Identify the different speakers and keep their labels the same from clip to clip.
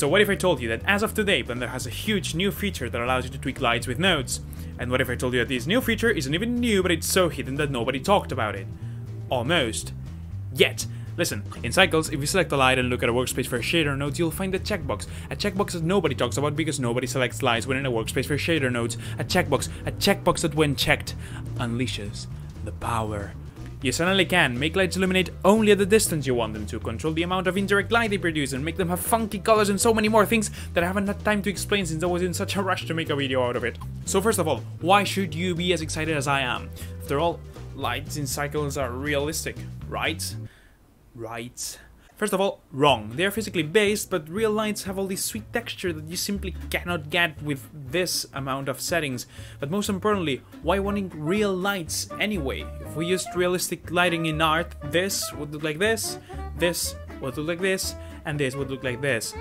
Speaker 1: So what if I told you that as of today, Blender has a huge new feature that allows you to tweak lights with nodes? And what if I told you that this new feature isn't even new, but it's so hidden that nobody talked about it? Almost. Yet. Listen, in Cycles, if you select a light and look at a workspace for shader nodes, you'll find a checkbox. A checkbox that nobody talks about because nobody selects lights within a workspace for shader nodes. A checkbox that when checked, unleashes the power. You suddenly can make lights illuminate only at the distance you want them to, control the amount of indirect light they produce, and make them have funky colors and so many more things that I haven't had time to explain since I was in such a rush to make a video out of it. So first of all, why should you be as excited as I am? After all, lights in Cycles are realistic, right? Right. First of all, wrong. They are physically based, but real lights have all this sweet texture that you simply cannot get with this amount of settings. But most importantly, why wanting real lights anyway? If we used realistic lighting in art, this would look like this would look like this, and this would look like this.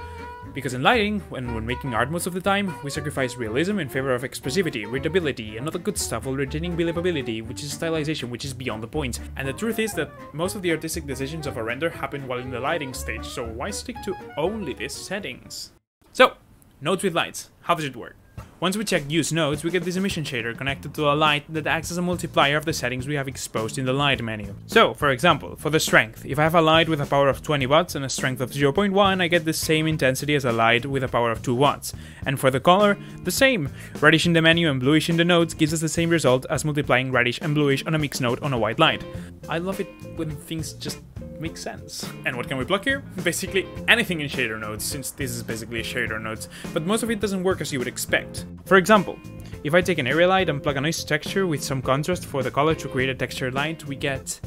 Speaker 1: Because in lighting, when making art most of the time, we sacrifice realism in favor of expressivity, readability, and other good stuff while retaining believability, which is stylization, which is beyond the point. And the truth is that most of the artistic decisions of a render happen while in the lighting stage, so why stick to only these settings? So, nodes with lights. How does it work? Once we check use nodes, we get this emission shader connected to a light that acts as a multiplier of the settings we have exposed in the light menu. So, for example, for the strength, if I have a light with a power of 20 watts and a strength of 0.1, I get the same intensity as a light with a power of 2 watts. And for the color, the same. Reddish in the menu and bluish in the nodes gives us the same result as multiplying reddish and bluish on a mixed node on a white light. I love it when things just make sense. And what can we plug here? Basically anything in shader nodes, since this is basically a shader nodes, but most of it doesn't work as you would expect. For example, if I take an area light and plug a noise texture with some contrast for the color to create a textured light, we get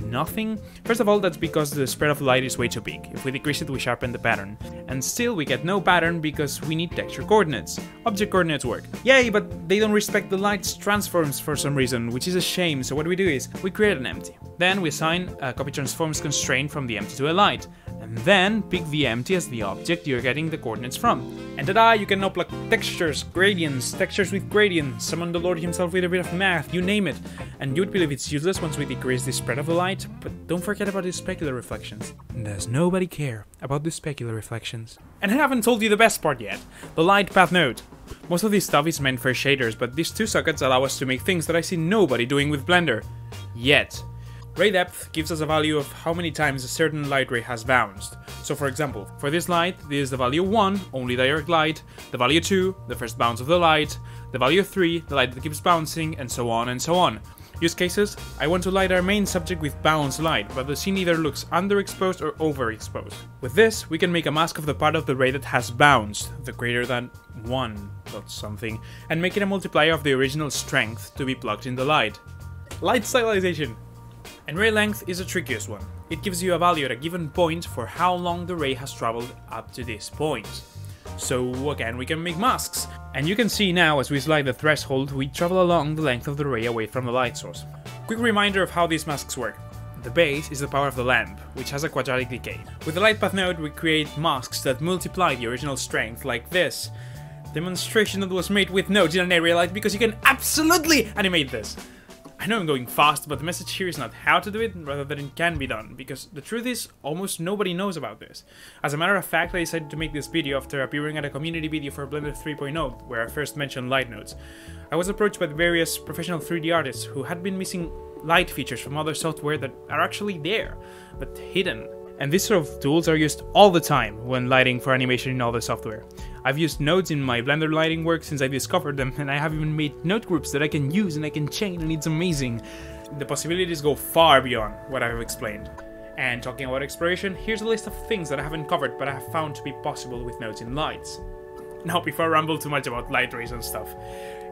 Speaker 1: nothing. First of all, that's because the spread of light is way too big. If we decrease it, we sharpen the pattern. And still we get no pattern because we need texture coordinates. Object coordinates work. Yay, but they don't respect the light's transforms for some reason, which is a shame. So what we do is, we create an empty. Then we assign a copy transforms constraint from the empty to a light. And then pick the empty as the object you're getting the coordinates from. And ta-da, you can now plug textures, gradients, textures with gradients, summon the Lord himself with a bit of math, you name it. And you'd believe it's useless once we decrease the spread of the light, but don't forget about the specular reflections. Does nobody care about the specular reflections? And I haven't told you the best part yet, the light path node. Most of this stuff is meant for shaders, but these two sockets allow us to make things that I see nobody doing with Blender. Yet. Ray depth gives us a value of how many times a certain light ray has bounced. So for example, for this light, this is the value 1, only direct light, the value 2, the first bounce of the light, the value 3, the light that keeps bouncing, and so on and so on. Use cases, I want to light our main subject with bounce light, but the scene either looks underexposed or overexposed. With this, we can make a mask of the part of the ray that has bounced, the greater than 1 dot something, and make it a multiplier of the original strength to be plugged in the light. Light stylization! And ray length is the trickiest one. It gives you a value at a given point for how long the ray has traveled up to this point. So again, we can make masks. And you can see now as we slide the threshold, we travel along the length of the ray away from the light source. Quick reminder of how these masks work. The base is the power of the lamp, which has a quadratic decay. With the light path node, we create masks that multiply the original strength like this. Demonstration that was made with nodes in an area light because you can absolutely animate this. I know I'm going fast, but the message here is not how to do it, rather than it can be done, because the truth is, almost nobody knows about this. As a matter of fact, I decided to make this video after appearing at a community video for Blender 3.0, where I first mentioned light nodes. I was approached by various professional 3D artists who had been missing light features from other software that are actually there, but hidden. And these sort of tools are used all the time when lighting for animation in all the software. I've used nodes in my Blender lighting work since I discovered them, and I have even made node groups that I can use and I can chain, and it's amazing. The possibilities go far beyond what I've explained. And talking about exploration, here's a list of things that I haven't covered but I have found to be possible with nodes in lights. Now, before I ramble too much about light rays and stuff,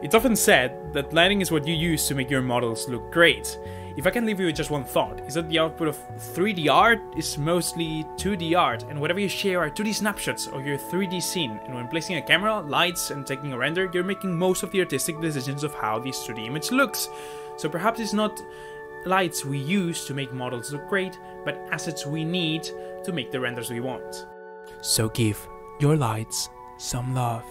Speaker 1: it's often said that lighting is what you use to make your models look great. If I can leave you with just one thought, is that the output of 3D art is mostly 2D art, and whatever you share are 2D snapshots of your 3D scene, and when placing a camera, lights, and taking a render, you're making most of the artistic decisions of how this 2D image looks. So perhaps it's not lights we use to make models look great, but assets we need to make the renders we want. So give your lights some love.